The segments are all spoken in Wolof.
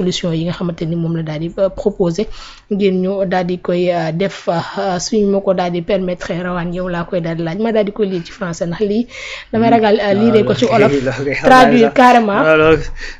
solution yi nga xamante ni moom la daal di proposé ngir ñu daal di koy def suñu ma ko daal di permettre rawaan yow laa koy daal di laaj ma daal di koy lire ci français ndax lii damay ragal lire ko ci olof traduire carrément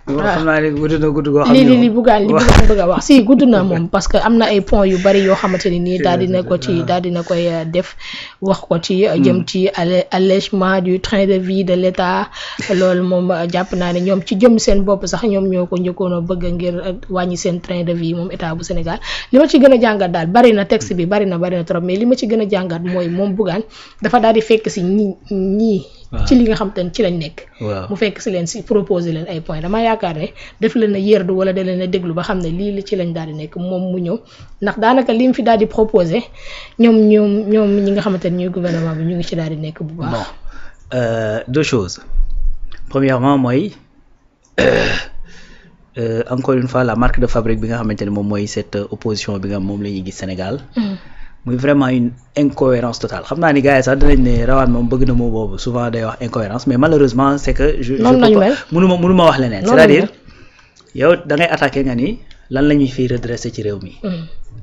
xam naa ne gudd na gudd goo xam li buggaan bëgg a wax si gudd na moom parce que am na ay points yu bari yoo xamante ni nii daal dina ko ci daal dina koy def wax ko ci jëm ci allègement du train de vie de l'État loolu moom jàpp naa ne ñoom ci jëm seen bopp sax ñoom ñoo ko njëkkoon a bëgg ngir wàññi seen train de vie moom état bu Sénégal li ma ci gën a jàngat daal bari na texte bi bari na trop mais li ma ci gën a jàngat mooy moom Bougane dafa daal di fekk si ñii ci li nga xam te ne ci lañ nekk mu fekk si leen si proposer leen ay points dama yaakaar ne def leen a yërdu wala da leen a déglu ba xam ne lii li ci lañ daal di nekk moom mu ñëw ndax daanaka li mu fi daal di proposer ñoom ñi nga xamante ne ñuy gouvernement bi ñu ngi ci daal di nekk bu baax. Deux choses premièrement mooy encore une fois la marque de fabrique bi nga xamante ne moom mooy cette opposition bi nga moom la ñuy gis Sénégal. muy vraiment une incohérence totale xam naa ni gars yi sax dinañ ne rawaan moom bëgg na moo boobu souvent day wax incohérence mais malheureusement c'est que je mënuma wax leneen c'est-à-dire yow da ngay attaqué nga ni lan la ñuy fiy redresser ci réew mi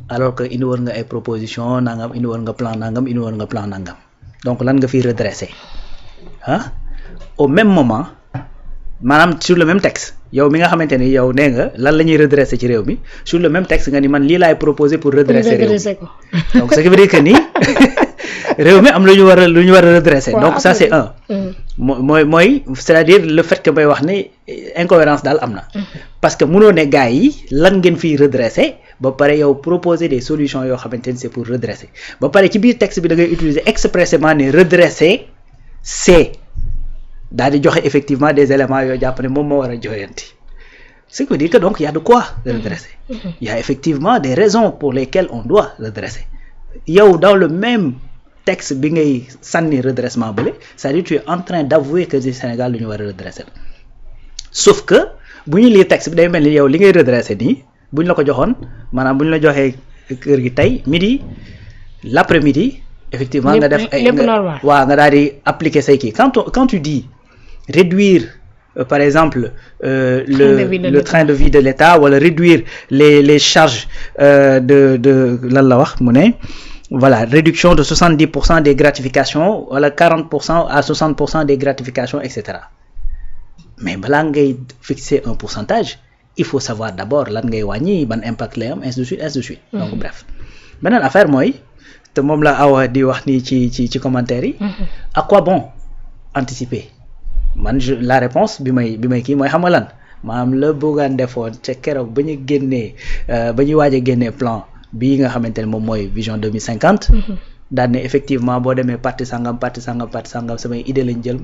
alors que indi woon nga ay proposition nangam indi woon nga plan nangam donc lan nga fiy redresser au même moment maanaam sur le même texte yow mi nga xamante ni yow nee nga lan la ñuy redresser ci réew mi sur le même texte nga ni man lii laay proposer pour redresser réew mi donc ce qui veut dire que ni réew mi am lu ñu war a redresser donc ça c'est un mooy c'est-à-dire le fait que bay wax ni incohérence daal am na parce que mënoo ne gars yi lan ngeen fiy redresser ba pare yow proposer des solutions yoo xamante ni c'est pour redresser ba pare ci biir texte bi da ngay utiliser expressément ne redresser c'est daal di joxe effectivement des éléments yoo jàpp ne moom moo war a joyanti ce qui veut dire que donc il y a de quoi redresser il y a effectivement des raisons pour lesquelles on doit redresser yow dans le même texte bi ngay sànni redressement bële c'est-à-dire tu es en train d'avouer que le Sénégal lu ñu war a redresser sauf que bu ñu lire texte bi day mel ni yow li ngay redresser nii bu ñu la ko joxoon maanaam bu ñu la joxee kër gi tey midi l'après-midi effectivement nga def ay waaw nga daal di appliquer say kii quand tu dis réduire par exemple le train de vie de l'État wala réduire les charges de lan la wax mu ne voilà réduction de 70% des gratifications wala 40% à 60% des gratifications etc. mais balaa ngay fixer un pourcentage il faut savoir d'abord lan ngay wàññi ban impact lay am ainsi de suite donc bref beneen affaire mooy te moom la awa di wax nii ci commentaire yi à quoi bon anticiper man la réponse bi may kii mooy xam nga lan maanaam la Bougane defoon ca keroog ba ñu génnee ba ñuy waaj a génnee plan bii nga xamante ne moom mooy vision 2050 daal ne effectivement boo demee parti sangam samay idée lañ jël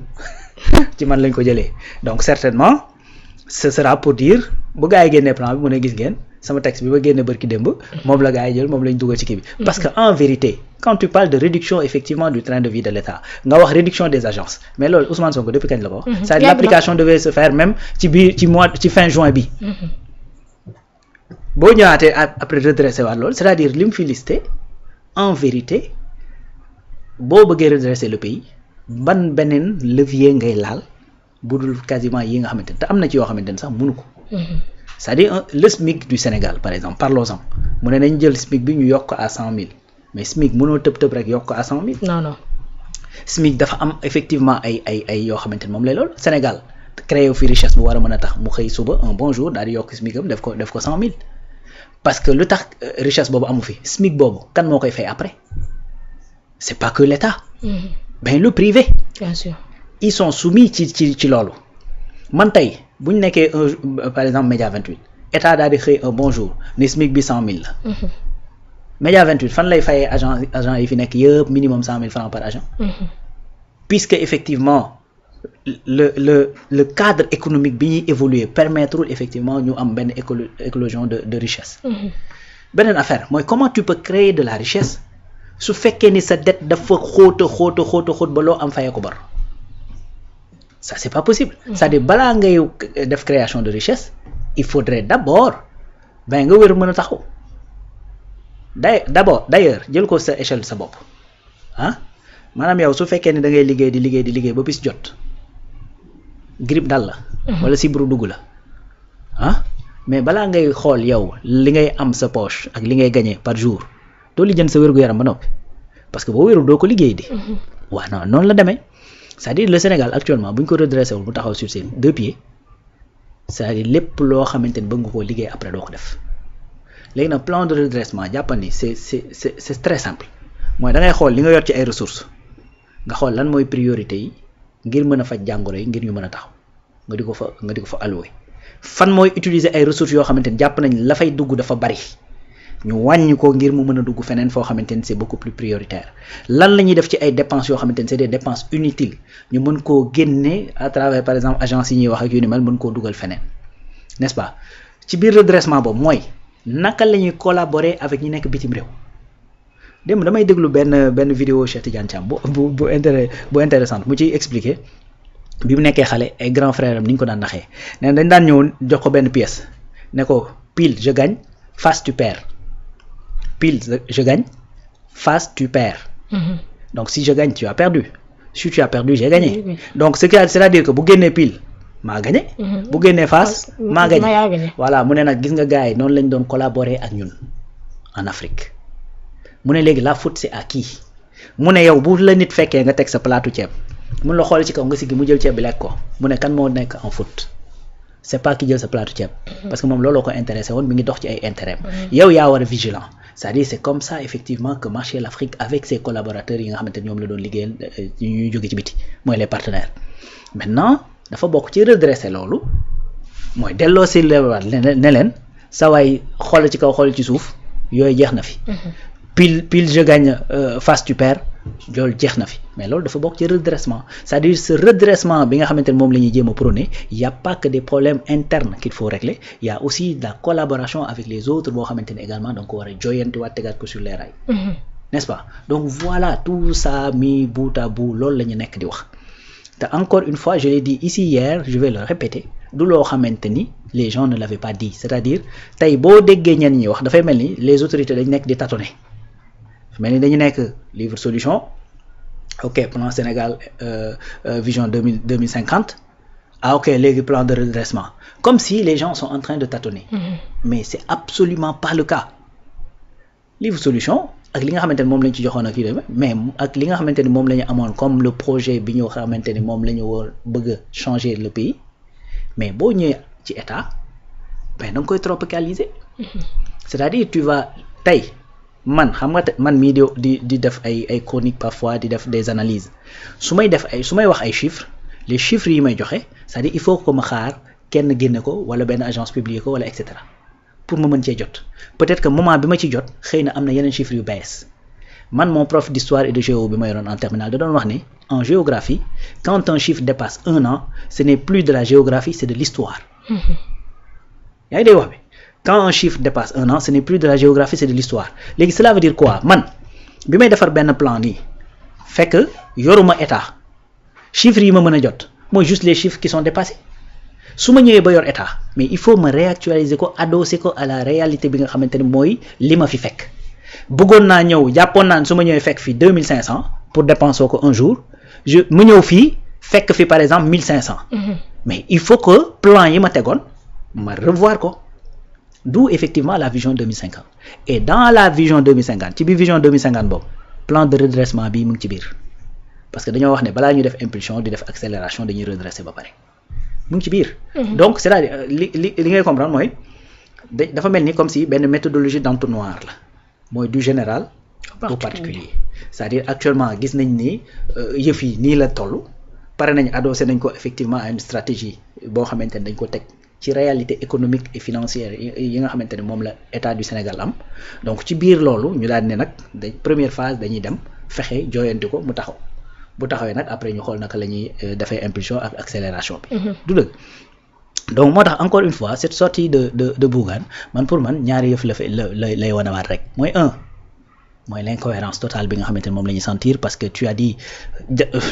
ci man lañ ko jëlee donc certainement ce sera pour dire bu gaa yi génnee plan bi mu ne gis ngeen sama texte bi ba génne bërki démb moom la gaa yi jël moom lañ dugal ci kii bi parce que en vérité quand tu parles de réduction effectivement du train de vie de l'État nga wax réduction des agences mais loolu Ousmane Sonko depuis kañ la ko wax c'est-à-dire l'application devait se faire même ci fin juin bi boo ñëwaatee après redresser waat loolu c'est-à-dire li mu fi listé en vérité boo bëggee redresser le pays ban beneen levier ngay laal bu dul quasiment yi nga xamante ne te am na ci yoo xamante ne sax mënu ko c'est-à-dire le SMIC du Sénégal par exemple parlons-en mu ne nañ jël SMIC bi ñu yokk à 100 000 mais SMIC mënoo tëb rek yokk à 100 000 non SMIC dafa am effectivement ay yoo xamante ne moom lay loolu Sénégal créé fi richesse bu war a mën a tax mu xëy suba un bon jour daal di yokk SMIC am def ko 100 000 parce que lu tax richesse boobu amu fi SMIC boobu kan moo koy fay après c'est pas que l'État ben le privé bien sûr ils sont soumis ci loolu man tey bu ñu nekkee par exemple Média 28 état daal di xëy un bon jour ni SMIC bi 100 000 la Média 28 fan lay fayee agent yi fi nekk yëpp minimum 100 000 francs par agent puisque effectivement le cadre économique bi ñuy évoluer permettre effectivement ñu am benn éclosion de richesse beneen affaire mooy comment tu peux créer de la richesse su fekkee ni sa dette dafa xóot ba loo am fayee ko bor ça c'est pas possible c'est-à-dire balaa ngay def création de richesse il faudrait d'abord ben nga wér mën a taxaw d'ailleurs jël ko sa échelle sa bopp maanaam yow su fekkee ni da ngay liggéey di liggéey ba bis jot grippe dal la wala sibbiru dugg la mais balaa ngay xool yow li ngay am sa poche ak li ngay gagner par jour doo lijjanti sa wér-gu-yaram ba noppi parce que boo wérul doo ko liggéey di waaw non noonu la demee c'est-à-dire le Sénégal actuellement bu ñu ko redressé wul mu taxaw sur ses 2 pieds c'est-à-dire lépp loo xamante ni bëgg nga koo liggéey après doo ko def léegi nag plan de redressement jàppandi c'est très simple mooy da ngay xool li nga yor ci ay ressources nga xool lan mooy priorité yi ngir mën a faj jàngoro yi ngir ñu mën a taxaw nga di ko fa allouer fan mooy utiliser ay ressources yoo xamante ni jàpp nañ la fay dugg dafa bari ñu wàññi ko ngir mu mën a dugg feneen foo xamante ni c'est beaucoup plus prioritaire lan la ñuy def ci ay dépenses yoo xamante ni c'est des dépenses inutiles ñu mën koo génne à travers par exemple agence yi ñuy wax ak yu ni mel mën koo dugal feneen n'est-ce pas ci biir redressement boobu mooy naka la ñuy collaborer avec ñi nekk bitim réew démb damay déglu benn vidéo Cheikh Tidiane Thiam bu intéressante mu ciy expliquer bi mu nekkee xale ay grand frère am ni ñu ko daan naxee nee dañ daan ñëw jox ko benn pièce ne ko pile je gagne face tu perds pile je gagne face tu perds donc si je gagne tu as perdu si tu as perdu j'ai gagné donc c'est-à-dire que bu génnee pile maa gagné bu génnee face maa gagné voilà mu ne nag gis nga gars yi noonu lañ doon collaborer ak ñun en Afrique mu ne léegi la faute c'est à qui mu ne yow bu la nit fekkee nga teg sa plaatu ceeb mun la xool ci kaw nga siggi mu jël ceeb bi lekk ko mu ne kan moo nekk en faute c'est pas ki jël sa plaatu ceeb parce que moom looloo ko intéressé woon mi ngi dox ci ay intérêt yow yaa war a vigilant c'est-à-dire c'est comme ça effectivement que marchait l'Afrique avec ses collaborateurs yi nga xamante ne ñoom la doon liggéeyal ñuy jóge ci biti mooy les partenaires maintenant dafa bokk ci redresser loolu mooy delloo si lewaat ne leen sa waay xool ci kaw xool ci suuf yooyu jeex na fi pile je gagne face tu perds loolu jeex na fi mais loolu dafa bokk ci redressement c'est-à-dire ce redressement bi nga xamante ne moom la ñuy jéem a prôner y a pas que des problèmes internes qu'il faut régler il y a aussi la collaboration avec les autres boo xamante ne également donc ko war a joyanti waat tegaat ko sur les rails n'est-ce pas donc voilà tout ça mis bout à bout loolu la ñu nekk di wax te encore une fois je l'ai dit ici hier je vais le répéter du loo xamante ni les gens ne l'avaient pas dit c'est-à-dire tey boo déggee ñenn ñi wax dafay mel ni les autorités dañ nekk di tâtonner mel ni dañu nekk livre solution ok plan Sénégal vision 2050 ah ok léegi plan de redressement comme si les gens sont en train de tâtonner mais c'est absolument pas le cas livre solution ak li nga xamante ni moom lañ ci joxoon ak yu demee mais ak li nga xamante ni moom la ñu amoon comme le projet bi ñu xamante ni moom la ñu war bëgg a changer le pays mais boo ñëwee ci état ben da nga koy tropicaliser c'est-à-dire tu vas tey man xam nga man mii di def ay chroniques parfois di def des analyses su may wax ay chiffres les chiffres yi may joxe c'est-à-dire il faut que ma xaar kenn génne ko wala benn agence publier ko wala et cetera pour ma mën cee jot peut-être que moment bi ma ci jot xëy na am na yeneen chiffres yu bees man mon prof d'histoire et de géo bi ma yoroon en terminale da doon wax ne en géographie quand un chiffre dépasse 1 an ce n'est plus de la géographie c'est de l'histoire yaa ngi dégg wax bi quand un chiffre dépasse 1 an ce n'est plus de la géographie c'est de l'histoire léegi cela veut dire quoi man bi may defar benn plan nii fekk yoruma état chiffres yi ma mën a jot mooy juste les chiffres qui sont dépassés su ma ñëwee ba yor état mais il faut me réactualiser ko adosser ko à la réalité bi nga xamante ni mooy li ma fi fekk bëggoon naa ñëw jàppoon naa ne su ma ñëwee fekk fi 2500 pour dépenser ko un jour mu ñëw fii fekk fi par exemple 1500 mais il faut que plan yi ma tegoon ma revoir ko d'où effectivement la vision 2050 et dans la vision 2050 ci biir vision 2050 boobu plan de redressement bi mu ngi ci biir parce que dañoo wax ne balaa ñuy def impulsion di def accélération dañuy redresser ba pare mu ngi ci biir donc c'est-à-dire li ngay comprendre mooy dafa mel ni comme si benn méthodologie d'entonnoir la mooy du général au particulier c'est-à-dire actuellement gis nañ ni yëf yi nii la toll pare nañ adossé nañ ko effectivement à une stratégie boo xamante ne dañ ko teg ci réalité économique et financière yi nga xamante ne moom la état du Sénégal am donc ci biir loolu ñu daal ne nag première phase dañuy dem fexe jooyanti ko mu taxaw bu taxawee nag après ñu xool naka la ñuy defee impulsion ak accélération bi du dëgg donc moo tax encore une fois cette sortie de Bougane man pour man ñaari yëf lay wanawaat rek mooy mooy l'incohérence totale bi nga xamante ne moom la ñuy sentir parce que tu as dit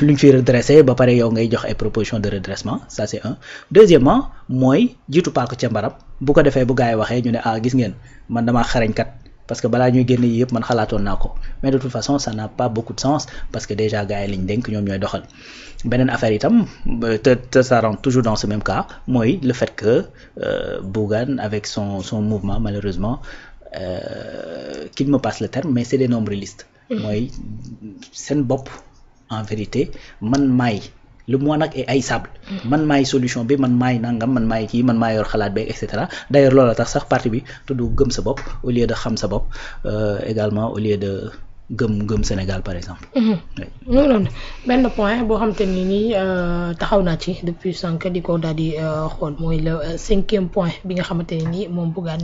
lu ñu fiy redresser ba pare yow ngay jox ay propositions de redressement ça c'est un deuxièmement mooy jiitu paako ca mbaram bu ko defee bu gars yi waxee ñu ne gis ngeen man damaa xarañkat parce que balaa ñuy génn yii yëpp man xalaatoon naa ko mais de toute façon ça n'a pas beaucoup de sens parce que déjà gars yi lañ dénk ñoom ñooy doxal beneen affaire itam te ça rentre toujours dans ce même cas mooy le fait que Bougane avec son mouvement malheureusement qu'il me passe le terme mais c'est des nombrilistes mooy seen bopp en vérité man maay le moi nag est haïssable man maay solution bi man maay nangam man maay kii man maay yor xalaat beeg et cetera d'ailleurs loolu tax sax parti bi tudd gëm sa bopp au lieu de xam sa bopp également au lieu de gëm Sénégal par exemple. non non benn point boo xamante ni nii taxaw naa ci depuis sànq di ko daal di xool mooy le 5e point bi nga xamante ne nii moom Bougane